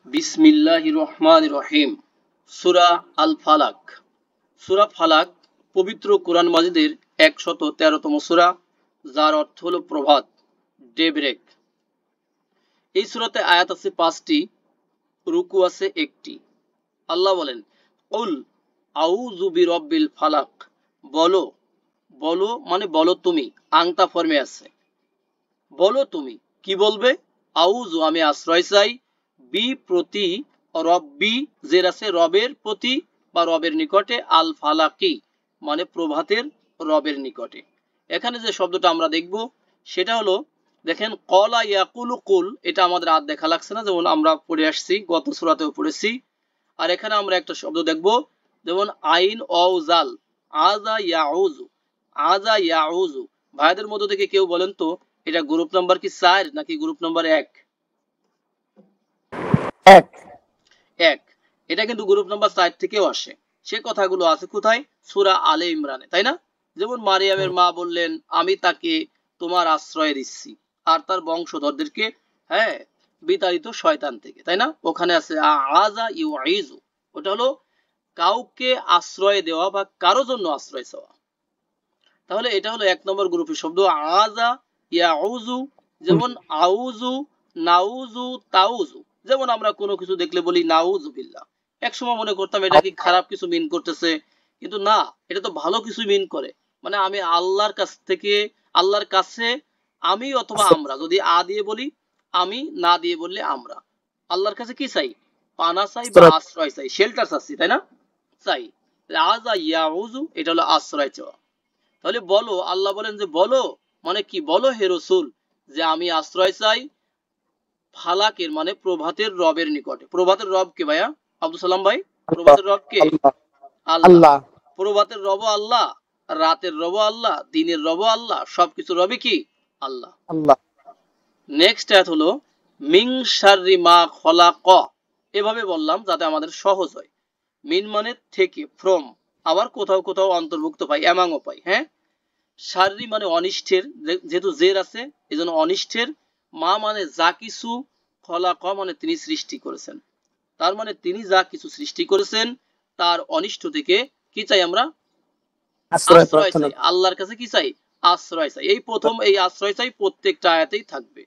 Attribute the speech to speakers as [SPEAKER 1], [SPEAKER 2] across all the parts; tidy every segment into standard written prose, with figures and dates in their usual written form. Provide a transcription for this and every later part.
[SPEAKER 1] বিসমিল্লাহির রহমানির রহিম। সূরা আল ফালাক। সূরা ফালাক পবিত্র কোরআন মাজিদের 113তম সূরা, যার অর্থ হলো প্রভাত, ডেব্রেক। এই সূরাতে আয়াত আছে 5টি, রুকু আছে 1টি। আল্লাহ বলেন, কুল আউযু বিরব্বিল ফালাক। বলো, বলো মানে বলো তুমি, আংতা ফর্মে আছে। বলো তুমি কি বলবে? আউযু আমি আশ্রয় চাই, বি প্রতি, রব্বি জের আছে রবের প্রতি বা রবের নিকটে, আল ফালাকি মানে প্রভাতের রবের নিকটে। এখানে যে শব্দটা আমরা দেখব সেটা হলো, দেখেন কলা ইয়াকুলু কুল, এটা আমাদের আর দেখা লাগছে না, যেমন আমরা পড়ে আসছি, গত সূরাতেও পড়েছি। আর এখানে আমরা একটা শব্দ দেখব, যেমন আইন অউজাল, আজা ইয়াউজু, আজা ইয়াউজু। ভাইদের মধ্য থেকে কেউ বলেন তো, এটা গ্রুপ নাম্বার কি 4 নাকি গ্রুপ নাম্বার 1? 1। এটা কিন্তু গ্রুপ নাম্বার 4 থেকেও আসে। সে কথাগুলো আছে কোথায়? সূরা আলে ইমরানে, তাই না? যেমন মারিয়ামের মা বললেন, আমি তাকে তোমার আশ্রয় দিচ্ছি আর তার বংশধরদেরকে, হ্যাঁ, বিতাড়িত শয়তান থেকে, তাই না? ওখানে আছে আজা ইউইজু, ওটা হলো কাউকে আশ্রয় দেওয়া বা কারো জন্য আশ্রয় চাওয়া। তাহলে এটা হলো 1 নম্বর গ্রুপের শব্দ, আজা ইয়াউজু। যেমন আউজু, নাউজু, তাউজু। যেমন আমরা কোনো কিছু দেখলে বলি নাউজু বিল্লাহ। একসময় মনে করতাম এটা কি খারাপ কিছু মিন করতেছে, কিন্তু না, এটা তো ভালো কিছু মিন করে। মানে আমি আল্লাহর কাছ থেকে, আল্লাহর কাছে আমি অথবা আমরা, যদি আ দিয়ে বলি আমি, না দিয়ে বললে আমরা, আল্লাহর কাছে কি চাই? পানা চাই বা আশ্রয় চাই, শেল্টার চাচ্ছি, তাই না? চাই। আজা ইয়াউজু এটা হলো আশ্রয় চাওয়া। তাহলে বলো, আল্লাহ বলেন যে বলো মানে কি? বলো হে রাসূল যে আমি আশ্রয় চাই ফালাকের মানে প্রভাতের রবের নিকটে। প্রভাতের রব কে ভাইয়া? আব্দুল সালাম ভাই, প্রভাতের রব কে? আল্লাহ। প্রভাতের রব আল্লাহ, রাতের রব আল্লাহ, দিনের রব আল্লাহ, সবকিছু রবি কি? আল্লাহ। নেক্সট আয়াত হলো মিং শাররি মা খলাক। এভাবে বললাম যাতে আমাদের সহজ হয়। মিন মানে থেকে, ফ্রম, আবার কোথাও কোথাও অন্তর্ভুক্ত পাই, এমাংও পাই। হ্যাঁ, শাররি মানে অনিষ্টের, যেহেতু জের আছে এজন্য অনিষ্টের। মা মানে যা কিছু, খলাক মানে তিনি সৃষ্টি করেছেন। তার মানে তিনি যা কিছু সৃষ্টি করেছেন তার অনিষ্ট থেকে কি চাই আমরা? আশ্রয় চাই। আল্লাহর কাছে কি চাই? আশ্রয় চাই। এই প্রথম এই আশ্রয় চাই প্রত্যেকটা আয়াতেই থাকবে।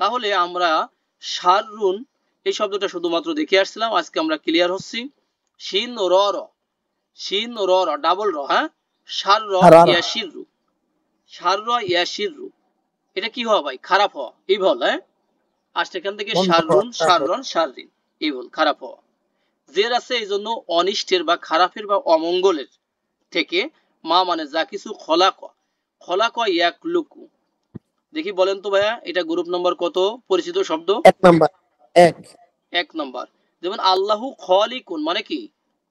[SPEAKER 1] তাহলে আমরা শাররুন এই শব্দটা শুধুমাত্র দেখে আসছিলাম, আজকে আমরা ক্লিয়ার হচ্ছি। শিন র র, শিন র র, ডাবল র, হ্যাঁ, শার র ইয়াশিরু, শার র ইয়াশিরু। এটা কি হওয়া ভাই? খারাপ হওয়া, এই বল। হ্যাঁ, আর সেখান থেকে শাররুন, শাররন, শাররিন, এই বল, খারাপ হওয়া। জের আছে এই জন্য অনিষ্টের বা খারাপের বা অমঙ্গলের থেকে। মা মানে যা কিছু, খলাক, খলাক ইয়াকলুকু। দেখি বলেন তো ভাইয়া, এটা গ্রুপ নম্বর কত পরিচিত শব্দ?
[SPEAKER 2] 1 নাম্বার।
[SPEAKER 1] 1 নম্বর। যেমন আল্লাহু খালিকুন মানে কি?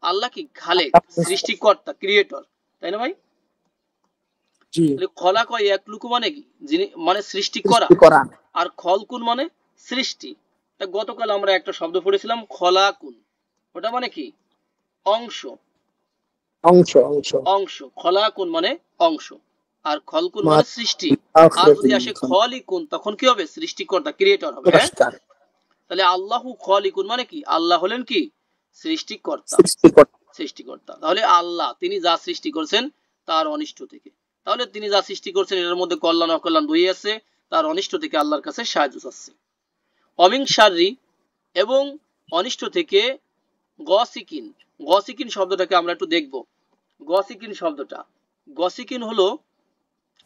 [SPEAKER 1] আল্লাহ কি? খালেক, সৃষ্টিকর্তা, ক্রিয়েটর, তাই না ভাই?
[SPEAKER 2] জি।
[SPEAKER 1] তাহলে খলাক ইয়াকলুকু মানে কি? যিনি মানে সৃষ্টি করা। আর খলকুন মানে সৃষ্টি। তা গতকাল আমরা একটা শব্দ পড়েছিলাম খলাকুন, ওটা মানে কি? অংশ,
[SPEAKER 2] অংশ অংশ
[SPEAKER 1] অংশ। খলাকুন মানে অংশ, আর খলকুন মানে সৃষ্টি। আর যদি আসে খলিকুন তখন কি হবে? সৃষ্টিকর্তা, ক্রিয়েটর হবে। হ্যাঁ, তাহলে আল্লাহু খলিকুন মানে কি? আল্লাহ হলেন কি? সৃষ্টিকর্তা, সৃষ্টিকর্তা। তাহলে আল্লাহ তিনি যা সৃষ্টি করেছেন তার অনিষ্ট থেকে। তাহলে তিনি যা সৃষ্টি করছেন এর মধ্যে কল্যাণ অকল্যাণ দুই আছে, তার অনিষ্ট থেকে আল্লাহর কাছে সাহায্য চাচ্ছি। অমিং শাররি এবং অনিষ্ট থেকে গসিকিন। গসিকিন শব্দটাকে আমরা একটু দেখব। গসিকিন শব্দটা, গসিকিন হলো,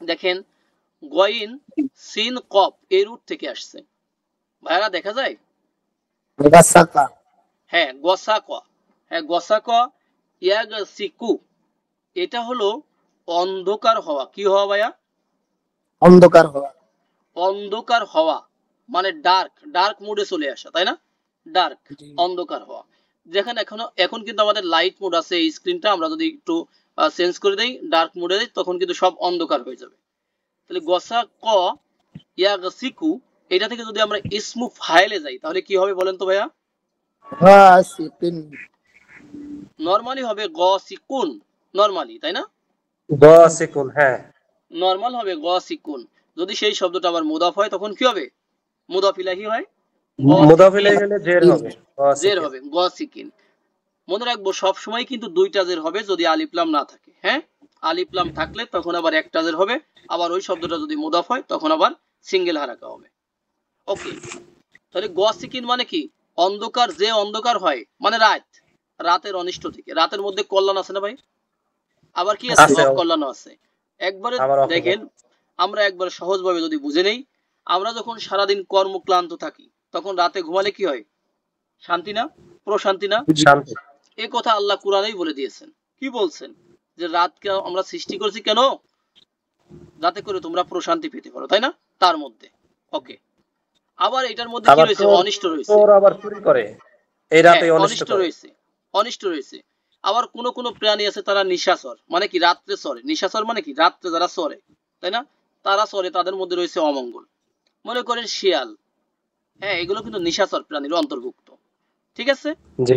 [SPEAKER 1] দেখেন গইন সিন কপ এই রুট থেকে আসছে। ভাইরা দেখা যায়? হ্যাঁ, গসাক, হ্যাঁ গসাক ইয়াগসিকু, এটা হলো অন্ধকার হওয়া। কি হওয়া ভাইয়া?
[SPEAKER 2] অন্ধকার হওয়া।
[SPEAKER 1] অন্ধকার হওয়া মানে ডার্ক, ডার্ক মোডে চলে আসা, তাই না? ডার্ক, অন্ধকার হওয়া। যেখানে এখন কিন্তু আমাদের লাইট মোড আছে, এই স্ক্রিনটা আমরা যদি একটু চেঞ্জ করে দেই, ডার্ক মোডে দেই, তখন কিন্তু সব অন্ধকার হয়ে যাবে। তাহলে গসা ক ইয়াগসিকু, এটা থেকে যদি আমরা ইসমু ফাইলে যাই তাহলে কি হবে বলেন তো ভাইয়া? নরমালি হবে গসিকুন, নরমালি, তাই না?
[SPEAKER 3] গসিকুন, হ্যাঁ,
[SPEAKER 1] নরমাল হবে গসিকুন। যদি সেই শব্দটা আবার মুদাফ হয় তখন কি হবে? মুদাফ ইলাহি হয়।
[SPEAKER 3] মুদাফ ইলাইহি হলে জের হবে
[SPEAKER 1] জের হবে গসিকিন। মনে রাখবো সব সময় কিন্তু দুইটা জের হবে যদি আলিফ লাম না থাকে। হ্যাঁ, আলিফ লাম থাকলে তখন আবার একটা জের হবে, আবার ওই শব্দটা যদি মুদাফ হয় তখন আবার সিঙ্গেল হারাকা হবে। ওকে, তাহলে গসিকিন মানে কি? অন্ধকার, যে অন্ধকার হয় মানে রাত, রাতের অনিষ্ট থেকে। রাতের মধ্যে কল্যাণ আছে না ভাই? আবার কি আছে?
[SPEAKER 3] আছে,
[SPEAKER 1] অকল্যাণ আছে। একবারে
[SPEAKER 3] আবার অকল্যাণ।
[SPEAKER 1] দেখেন, আমরা একবার সহজভাবে যদি বুঝে নেই, আমরা যখন সারাদিন কর্মক্লান্ত থাকি তখন রাতে ঘুমালে কি হয়? শান্তি না? প্রশান্তি না?
[SPEAKER 3] শান্তি।
[SPEAKER 1] এই কথা আল্লাহ কুরআনেই বলে দিয়েছেন। কি বলছেন? যে রাতকে আমরা সৃষ্টি করেছি কেন? যাতে করে তোমরা প্রশান্তি পেতে পারো, তাই না? তার মধ্যে। ওকে, আবার এটার মধ্যে কি রয়েছে? অনিষ্ট রয়েছে।
[SPEAKER 3] চোর আবার চুরি করে এই রাতে,
[SPEAKER 1] অনিষ্ট রয়েছে, অনিষ্ট রয়েছে। আবার কোন কোন প্রাণী আছে তারা নিশাচর, মানে কি রাত্রে চরে। নিশাচর মানে কি? রাত্রে যারা চরে, তাই না? তারা চরে, তাদের মধ্যে রয়েছে অমঙ্গল। মনে করেন শিয়াল, হ্যাঁ, এগুলো কিন্তু নিশাচর প্রাণীর অন্তর্ভুক্ত। ঠিক আছে,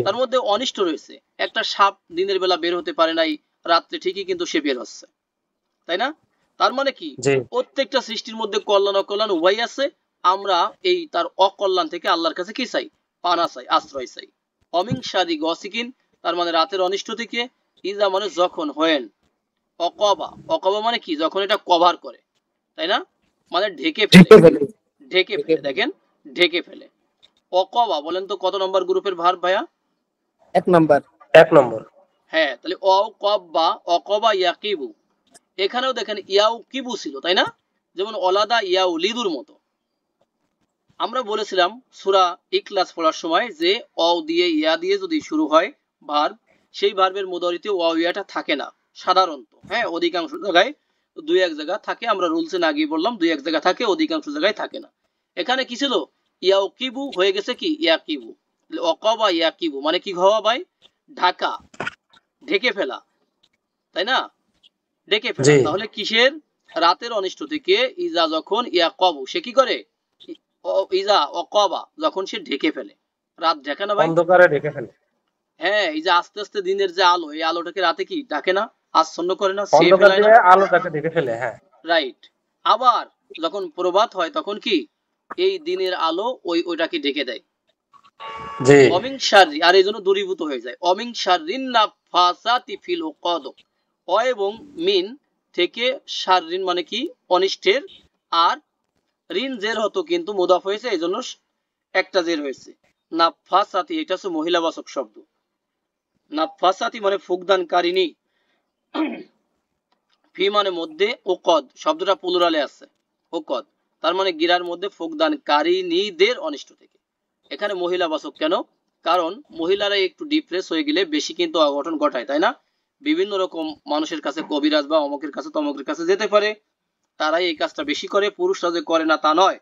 [SPEAKER 1] তার মধ্যে অনিষ্ট রয়েছে। একটা সাপ দিনের বেলা বের হতে পারে নাই, রাত্রে ঠিকই কিন্তু সে বের হচ্ছে, তাই না? তার মানে কি? প্রত্যেকটা সৃষ্টির মধ্যে কল্যাণ অকল্যাণ উভয় আছে। আমরা এই তার অকল্যাণ থেকে আল্লাহর কাছে কি চাই? পানা চাই, আশ্রয় চাই। অমিংসারি গসিকিন, তার মানে রাতের অনিষ্ট থেকে। ইজা মানে যখন, হয়েন। অকবা, অকবা মানে কি? যখন এটা কভার করে, তাই না? মানে ঢেকে ফেলে, ঢেকে ফেলে। দেখেন, ঢেকে ফেলে। অকবা বলেন তো কত নম্বর গ্রুপের ভার্ব ভাইয়া?
[SPEAKER 2] 1 নাম্বার।
[SPEAKER 3] 1 নম্বর।
[SPEAKER 1] হ্যাঁ, তাহলে অকবা, অকবা ইয়াকিবু। এখানেও দেখেন ইয়াউ কিবু ছিল, তাই না? যেমন অলাদা ইয়াউ লিদুর মতো। আমরা বলেছিলাম সূরা ইখলাস পড়ার সময় যে অ দিয়ে ইয়া দিয়ে যদি শুরু হয় ভার্ব, সেই ভার্বের মুদারিতে ওয়াও ইয়াটা থাকে না সাধারণত। হ্যাঁ, অধিকাংশ জায়গায়, দুই এক জায়গা থাকে। আমরা রুলসে না গিয়ে বললাম দুই এক জায়গা থাকে, অধিকাংশ জায়গায় থাকে না। এখানে কি ছিল? ইয়াউ কিবু হয়ে গেছে কি? ইয়াকিবু। অকবা ইয়াকিবু মানে কি হওয়া ভাই? ঢাকা, ঢেকে ফেলা, তাই না? ঢেকে ফেলা। তাহলে কিসের? রাতের অনিষ্ট থেকে। ইজা যখন ইয়াকবু, সে কি করে? ইজা অকবা, যখন সে ঢেকে ফেলে। রাত ঢাকে না ভাই?
[SPEAKER 3] অন্ধকারে ঢেকে ফেলে।
[SPEAKER 1] হ্যাঁ, এই যে আস্তে আস্তে দিনের যে আলো, এই আলোটাকে রাতে কি ঢাকে না? আচ্ছন্ন করে না?
[SPEAKER 3] অন্ধকার দিয়ে আলোটাকে ঢেকে ফেলে। হ্যাঁ,
[SPEAKER 1] রাইট। আবার যখন প্রভাত হয় তখন কি? এই দিনের আলো ওইটাকে ঢেকে দেয়। জি, অমিংসারি, আর এই জন্য দূরীভূত হয়ে যায়। অমিংসারিন নাফাসাতি ফিল উকাদ। অ এবং মিন থেকে শাররিন মানে কি? অনিষ্টের। আর রিন জের হতো কিন্তু মুদাফ হয়েছে, এই জন্য একটা জের হয়েছে। নাফাসাতি, এটা হচ্ছে মহিলাবাচক শব্দ। নাফাসাতি মানে ফুকদানকারিনী। ফি মানে মধ্যে, ওকদ শব্দটা প্লুরালে আছে, ওকদ, তার মানে গিরার মধ্যে ফুকদানকারিনীদের অনিষ্ট থেকে। এখানে মহিলাবাচক কেন? কারণ মহিলারা একটু ডিপ্রেস হয়ে গেলে বেশি কিন্তু অঘটন ঘটায়, তাই না? বিভিন্ন রকম মানুষের কাছে, কবিরাজ বা অমকের কাছে তমকের কাছে যেতে পারে, তারাই এই কাজটা বেশি করে। পুরুষরা যে করে না তা নয়,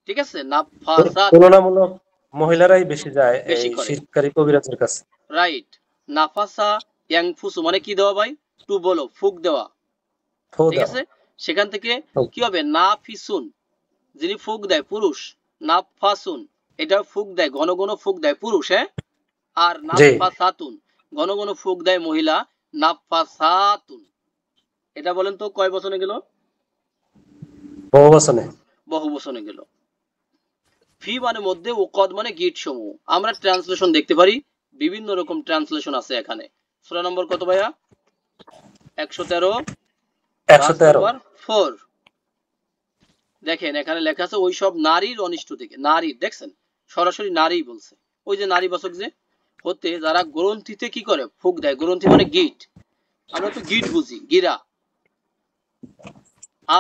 [SPEAKER 1] ঠিক আছে? নাফাসাত,
[SPEAKER 3] তুলনামূলক মহিলারাই বেশি যায় এই শিরকারী কবিরাজের কাছে।
[SPEAKER 1] রাইট। নাফাসা ইয়াংফুসু মানে কি দেওয়া ভাই? টু বলো, ফুক দেওয়া, ঠিক আছে? সেখান থেকে কি হবে? নাফিসুন, যিনি ফুক দেয় পুরুষ। নাফাসুন, এটা ফুক দেয়, ঘন ঘন ফুক দেয় পুরুষ। হ্যাঁ, আর নাফাসাতুন, ঘন ঘন ফুক দেয় মহিলা। নাফাসাতুন, এটা বলেন তো কয় বচনে গেল?
[SPEAKER 3] বহু বচনে,
[SPEAKER 1] বহু বচনে গেল। ফি মানে মধ্যে, ওকদ মানে গিট সমূহ। আমরা ট্রান্সলেশন দেখতে পারি, বিভিন্ন রকম ট্রান্সলেশন আছে এখানে। সূরা নম্বর কত ভাইয়া? 113, 4। দেখেন এখানে লেখা আছে ওই সব নারীর অনিষ্ট থেকে। নারীর, দেখছেন সরাসরি নারী বলছে। ওই যে নারীবাচক যে হতে, যারা গ্রন্থিতে কি করে? ফুক দেয়। গ্রন্থি মানে গিট, আমরা তো গিট বুঝি, গিরা।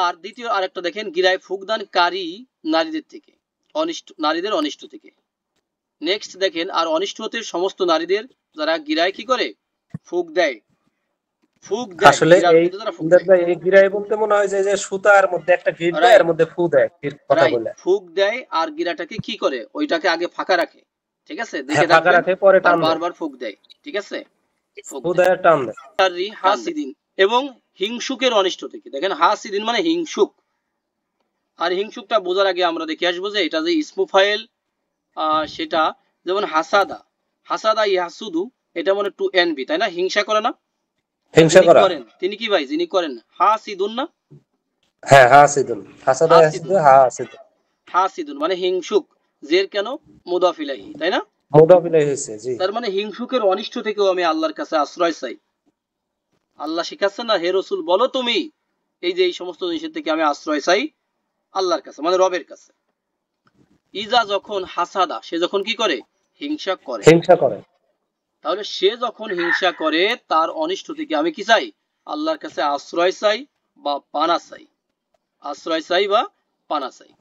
[SPEAKER 1] আর দ্বিতীয় আরেকটা দেখেন, গিরায় ফুকদানকারী নারীদের থেকে, অনিষ্ট নারীদের অনিষ্ট থেকে। নেক্সট দেখেন, আর অনিষ্ট হতে সমস্ত নারীদের যারা গিরায় কি করে? ফুক দেয়। ফুক দেয়
[SPEAKER 3] আসলে এই গিরায় বলতে মনে হয় যে সুতার মধ্যে একটা গিট দেয়, এর মধ্যে ফু দেয়, কথা বলে
[SPEAKER 1] ফুক দেয়। আর গিরাটাকে কি করে? ওইটাকে আগে ফাঁকা রাখে, ঠিক আছে? দেখে
[SPEAKER 3] ফাঁকা রাখে, পরে টান দেয়,
[SPEAKER 1] বারবার ফুক দেয়, ঠিক আছে?
[SPEAKER 3] ফু দেয়, টান দেয়।
[SPEAKER 1] হাসিদিন এবং হিংসুকের অনিষ্ট থেকে। দেখেন হাসিদিন মানে হিংসুক। আর হিংসুকটা বোঝার আগে আমরা দেখে আসবো যে এটা যে ইসমু ফাইল, সেটা যেমন হাসাদা, হাসাদা ইয়াসুদু, এটা মানে টু এনভি, তাই না? হিংসা করে না? হিংসা করেন তিনি কি ভাই? যিনি করেন। হাসিদুন না?
[SPEAKER 3] হ্যাঁ, হাসিদুন, হাসাদা ইয়াসুদু, হাসিদুন।
[SPEAKER 1] হাসিদুন মানে হিংসুক, জের কেন? মুদাফ ইলাইহি, তাই না?
[SPEAKER 3] মুদাফ ইলাইহি হয়েছে, জি।
[SPEAKER 1] তার মানে হিংসুকের অনিষ্ট থেকেও আমি আল্লাহর কাছে আশ্রয় চাই। আল্লাহ শিখাচ্ছেন না, হে রসুল বলো তুমি এই যে এই সমস্ত জিনিসের থেকে আমি আশ্রয় চাই আল্লাহর কাছে, মানে রবের কাছে। ইজা যখন হাসাদা, সে যখন কি করে? হিংসা করে।
[SPEAKER 3] হিংসা করে।
[SPEAKER 1] তাহলে সে যখন হিংসা করে তার অনিষ্ট থেকে আমি কি চাই? আল্লাহর কাছে আশ্রয় চাই বা পানা চাই। আশ্রয় চাই বা পানা চাই।